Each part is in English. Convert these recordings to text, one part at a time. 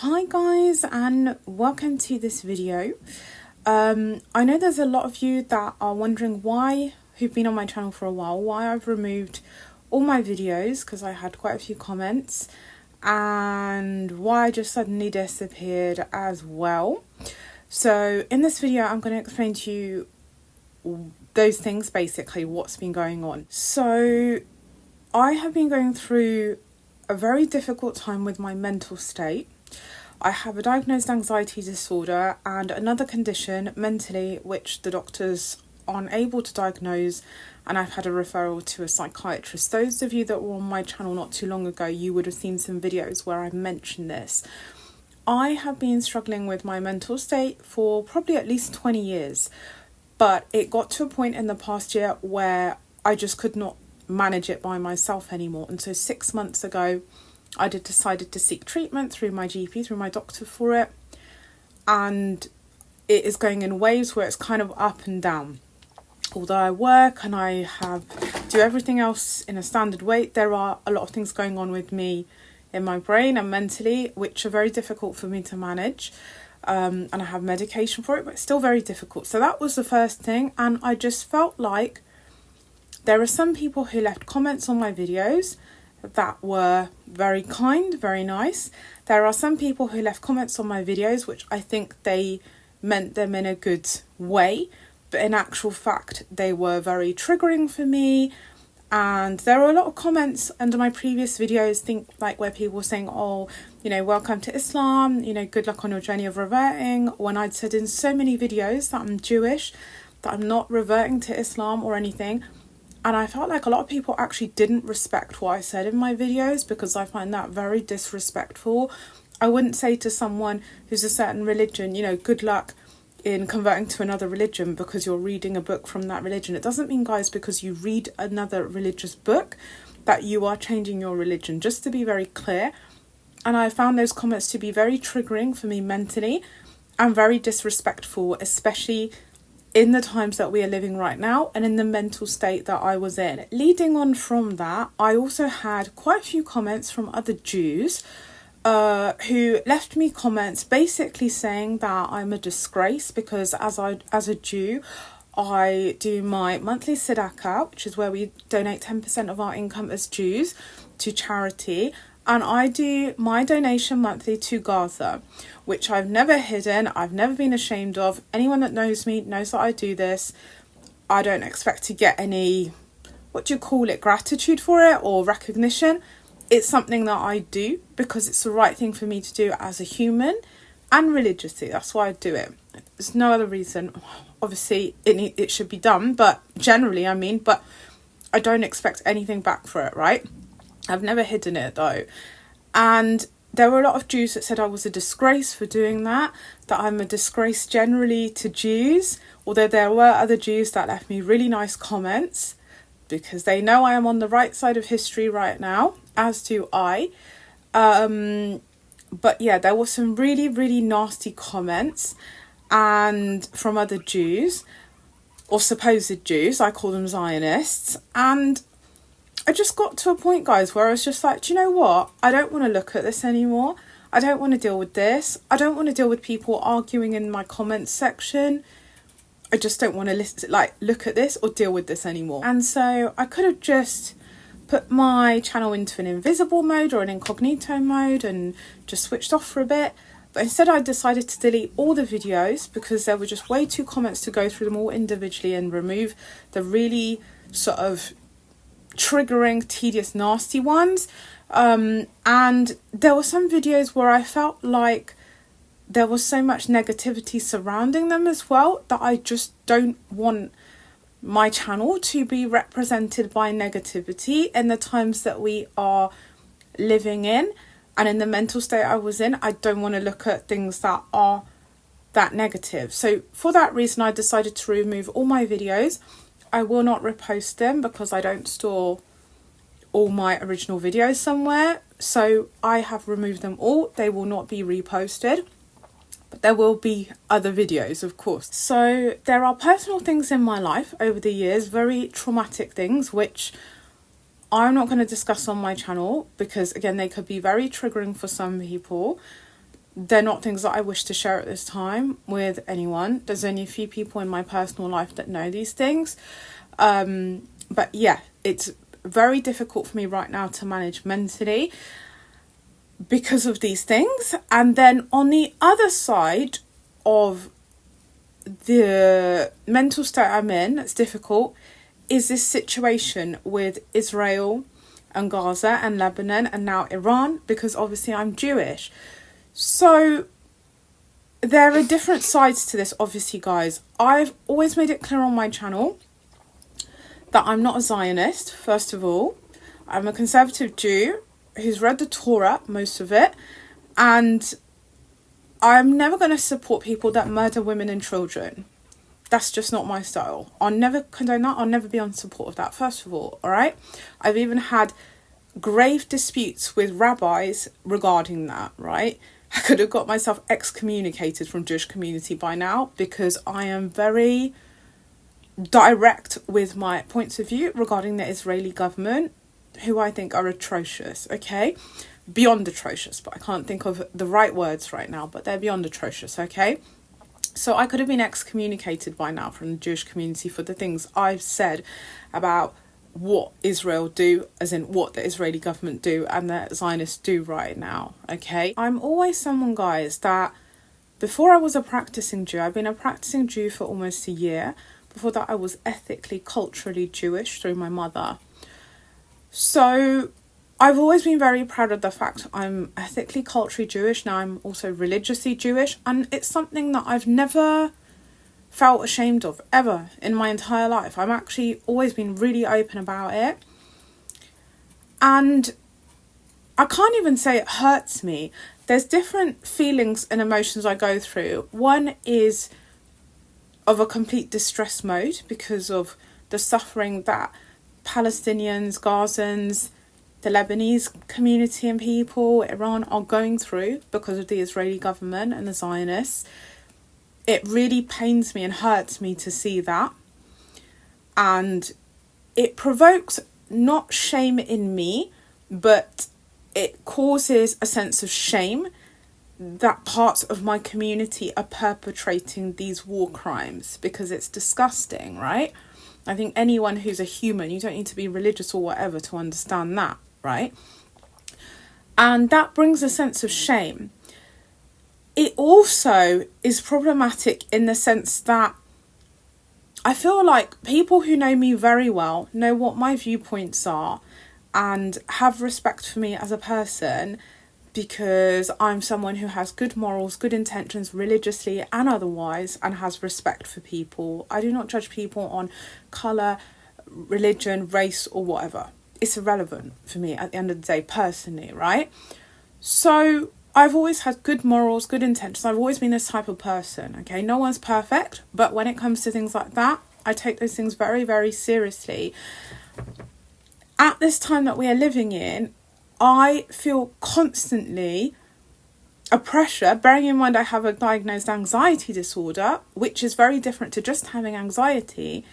Hi guys, and welcome to this video. I know there's a lot of you that are wondering who've been on my channel for a while, why I've removed all my videos, because I had quite a few comments, and why I just suddenly disappeared as well. So in this video I'm going to explain to you those things, basically what's been going on. So I have been going through a very difficult time with my mental state. I have a diagnosed anxiety disorder and another condition mentally which the doctors aren't able to diagnose, and I've had a referral to a psychiatrist. Those of you that were on my channel not too long ago, you would have seen some videos where I mentioned this. I have been struggling with my mental state for probably at least 20 years, but it got to a point in the past year where I just could not manage it by myself anymore. And so 6 months ago, I decided to seek treatment through my GP, through my doctor for it. And it is going in waves where it's kind of up and down. Although I work and I do everything else in a standard way, there are a lot of things going on with me in my brain and mentally, which are very difficult for me to manage. And I have medication for it, but it's still very difficult. So that was the first thing. And I just felt like there are some people who left comments on my videos that were very kind, very nice. There are some people who left comments on my videos which I think they meant them in a good way, but in actual fact they were very triggering for me. And there were a lot of comments under my previous videos, where people were saying, oh, welcome to Islam, good luck on your journey of reverting, when I'd said in so many videos that I'm Jewish, that I'm not reverting to Islam or anything. And I felt like a lot of people actually didn't respect what I said in my videos, because I find that very disrespectful. I wouldn't say to someone who's a certain religion, good luck in converting to another religion because you're reading a book from that religion. It doesn't mean, guys, because you read another religious book that you are changing your religion, just to be very clear. And I found those comments to be very triggering for me mentally and very disrespectful, especially in the times that we are living right now and in the mental state that I was in. Leading on from that, I also had quite a few comments from other Jews who left me comments basically saying that I'm a disgrace because as a Jew, I do my monthly tzedakah, which is where we donate 10% of our income as Jews to charity. And I do my donation monthly to Gaza, which I've never hidden. I've never been ashamed of. Anyone that knows me knows that I do this. I don't expect to get any, gratitude for it or recognition. It's something that I do because it's the right thing for me to do as a human and religiously. That's why I do it. There's no other reason. Obviously, it should be done, but but I don't expect anything back for it, right? I've never hidden it though. And there were a lot of Jews that said I was a disgrace for doing that I'm a disgrace generally to Jews, although there were other Jews that left me really nice comments because they know I am on the right side of history right now, as do I. But yeah, there were some really, really nasty comments and from other Jews, or supposed Jews. I call them Zionists. And I just got to a point, guys, where I was just like, do you know what? I don't want to look at this anymore. I don't want to deal with this. I don't want to deal with people arguing in my comments section. I just don't want to look at this or deal with this anymore. And so I could have just put my channel into an invisible mode or an incognito mode and just switched off for a bit. But instead I decided to delete all the videos because there were just way too comments to go through them all individually and remove the really sort of triggering, tedious, nasty ones. And there were some videos where I felt like there was so much negativity surrounding them as well that I just don't want my channel to be represented by negativity in the times that we are living in and in the mental state I was in. I don't want to look at things that are that negative. So for that reason, I decided to remove all my videos. I will not repost them because I don't store all my original videos somewhere. So I have removed them all. They will not be reposted. But there will be other videos, of course. So there are personal things in my life over the years, very traumatic things, which I'm not going to discuss on my channel because, again, they could be very triggering for some people. they're not things that I wish to share at this time with anyone. There's only a few people in my personal life that know these things. But yeah, it's very difficult for me right now to manage mentally because of these things. And then on the other side of the mental state I'm in, it's difficult, is this situation with Israel and Gaza and Lebanon and now Iran, because obviously I'm Jewish. So there are different sides to this, obviously, guys. I've always made it clear on my channel that I'm not a Zionist, first of all. I'm a conservative Jew who's read the Torah, most of it, and I'm never going to support people that murder women and children. That's just not my style. I'll never condone that. I'll never be on support of that, first of all right? I've even had grave disputes with rabbis regarding that, right? I could have got myself excommunicated from Jewish community by now because I am very direct with my points of view regarding the Israeli government, who I think are atrocious, okay? Beyond atrocious, but I can't think of the right words right now, but they're beyond atrocious, okay? So I could have been excommunicated by now from the Jewish community for the things I've said about what Israel do, as in what the Israeli government do and the Zionists do right now, okay? I'm always someone, guys, that before I was a practicing Jew, I've been a practicing Jew for almost a year. Before that, I was ethically, culturally Jewish through my mother. So I've always been very proud of the fact I'm ethically, culturally Jewish. Now I'm also religiously Jewish. And it's something that I've never felt ashamed of, ever, in my entire life. I'm actually always been really open about it. And I can't even say it hurts me. There's different feelings and emotions I go through. One is of a complete distress mode because of the suffering that Palestinians, Gazans, the Lebanese community and people, Iran are going through because of the Israeli government and the Zionists. It really pains me and hurts me to see that. And it provokes not shame in me, but it causes a sense of shame that parts of my community are perpetrating these war crimes, because it's disgusting, right? I think anyone who's a human, you don't need to be religious or whatever to understand that, right? And that brings a sense of shame. It also is problematic in the sense that I feel like people who know me very well know what my viewpoints are and have respect for me as a person, because I'm someone who has good morals, good intentions, religiously and otherwise, and has respect for people. I do not judge people on colour, religion, race or whatever. It's irrelevant for me at the end of the day, personally, right? So I've always had good morals, good intentions. I've always been this type of person, okay? No one's perfect, but when it comes to things like that, I take those things very, very seriously. At this time that we are living in, I feel constantly a pressure, bearing in mind I have a diagnosed anxiety disorder, which is very different to just having anxiety.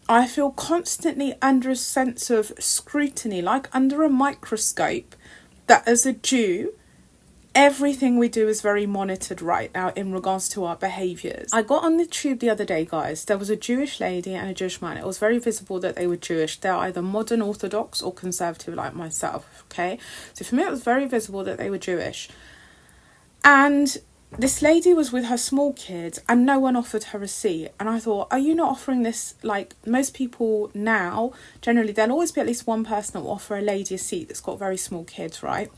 I feel constantly under a sense of scrutiny, like under a microscope, that as a Jew, everything we do is very monitored right now in regards to our behaviours. I got on the tube the other day, guys. There was a Jewish lady and a Jewish man. It was very visible that they were Jewish. They're either modern Orthodox or conservative like myself, okay? So for me, it was very visible that they were Jewish. And this lady was with her small kids and no one offered her a seat. And I thought, are you not offering this? Like most people now, generally, there'll always be at least one person that will offer a lady a seat that's got very small kids, right?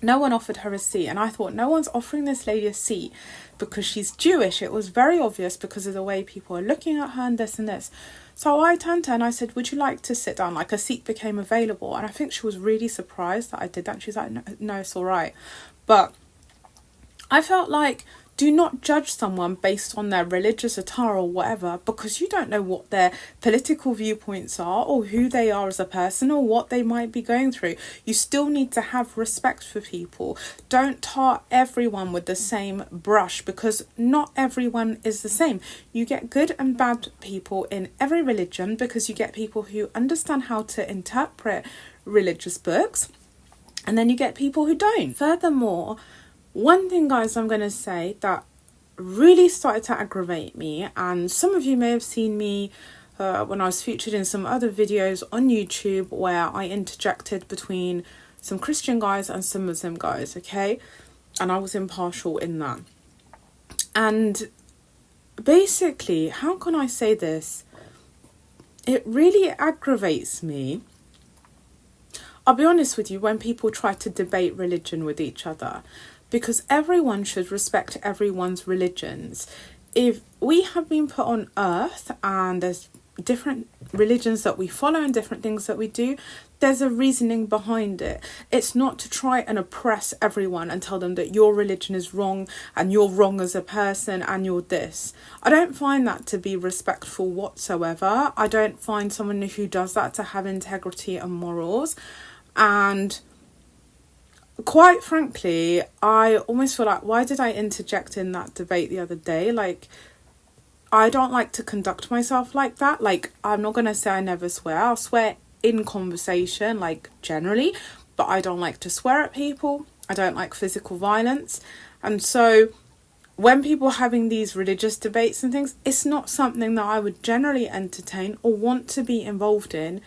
No one offered her a seat, and I thought, no one's offering this lady a seat because she's Jewish. It was very obvious because of the way people are looking at her and this and this. So I turned to her and I said, would you like to sit down? Like a seat became available, and I think she was really surprised that I did that. She's like, no, it's all right. But I felt like, do not judge someone based on their religious attire or whatever, because you don't know what their political viewpoints are or who they are as a person or what they might be going through. You still need to have respect for people. Don't tar everyone with the same brush, because not everyone is the same. You get good and bad people in every religion, because you get people who understand how to interpret religious books, and then you get people who don't. Furthermore, One thing, guys, I'm going to say that really started to aggravate me, and some of you may have seen me when I was featured in some other videos on YouTube where I interjected between some Christian guys and some Muslim guys, okay? And I was impartial in that. And basically, how can I say this? It really aggravates me. I'll be honest with you, when people try to debate religion with each other, because everyone should respect everyone's religions. If we have been put on earth and there's different religions that we follow and different things that we do, there's a reasoning behind it. It's not to try and oppress everyone and tell them that your religion is wrong and you're wrong as a person and you're this. I don't find that to be respectful whatsoever. I don't find someone who does that to have integrity and morals. And quite frankly, I almost feel like, why did I interject in that debate the other day? Like, I don't like to conduct myself like that. Like, I'm not going to say I never swear. I'll swear in conversation, like, generally. But I don't like to swear at people. I don't like physical violence. And so when people are having these religious debates and things, it's not something that I would generally entertain or want to be involved in,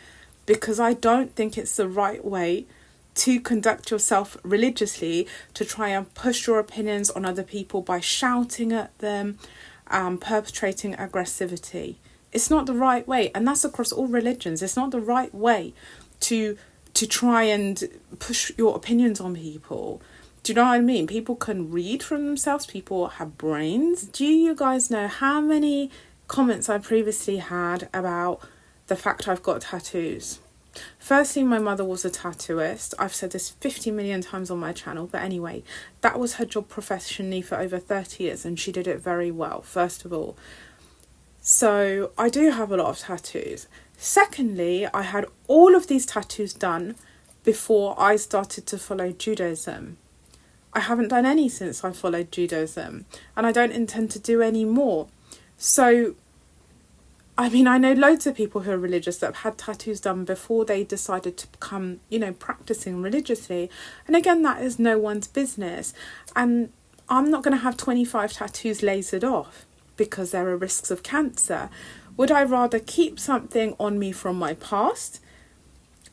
because I don't think it's the right way to conduct yourself religiously, to try and push your opinions on other people by shouting at them, perpetrating aggressivity. It's not the right way, and that's across all religions. It's not the right way to try and push your opinions on people. Do you know what I mean? People can read from themselves. People have brains. Do you guys know how many comments I previously had about the fact I've got tattoos? Firstly, my mother was a tattooist. I've said this 50 million times on my channel, but anyway, that was her job professionally for over 30 years and she did it very well, first of all. So I do have a lot of tattoos. Secondly, I had all of these tattoos done before I started to follow Judaism. I haven't done any since I followed Judaism, and I don't intend to do any more. So I mean, I know loads of people who are religious that have had tattoos done before they decided to become, practicing religiously. And again, that is no one's business. And I'm not going to have 25 tattoos lasered off because there are risks of cancer. Would I rather keep something on me from my past,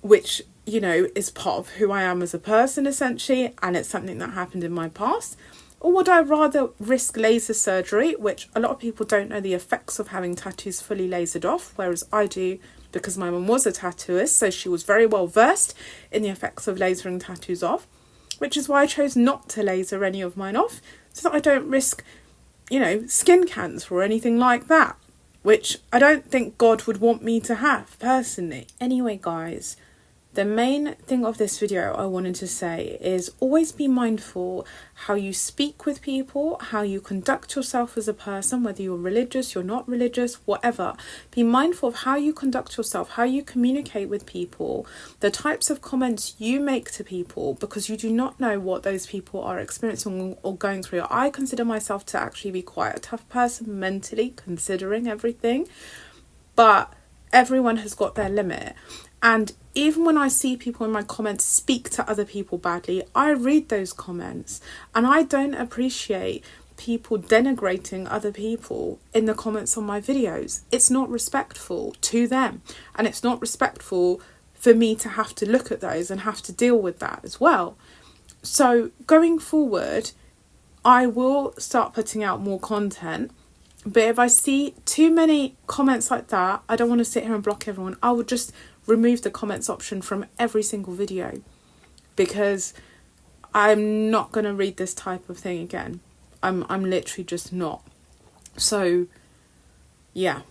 which, is part of who I am as a person, essentially, and it's something that happened in my past? Or would I rather risk laser surgery, which a lot of people don't know the effects of having tattoos fully lasered off, whereas I do because my mum was a tattooist, so she was very well versed in the effects of lasering tattoos off, which is why I chose not to laser any of mine off, so that I don't risk, skin cancer or anything like that, which I don't think God would want me to have, personally. Anyway, guys, the main thing of this video I wanted to say is always be mindful how you speak with people, how you conduct yourself as a person, whether you're religious, you're not religious, whatever. Be mindful of how you conduct yourself, how you communicate with people, the types of comments you make to people, because you do not know what those people are experiencing or going through. I consider myself to actually be quite a tough person mentally, considering everything, but everyone has got their limit. And even when I see people in my comments speak to other people badly, I read those comments, and I don't appreciate people denigrating other people in the comments on my videos. It's not respectful to them, and it's not respectful for me to have to look at those and have to deal with that as well. So going forward, I will start putting out more content. But if I see too many comments like that, I don't want to sit here and block everyone. I will just remove the comments option from every single video, because I'm not going to read this type of thing again. I'm literally just not. So, yeah.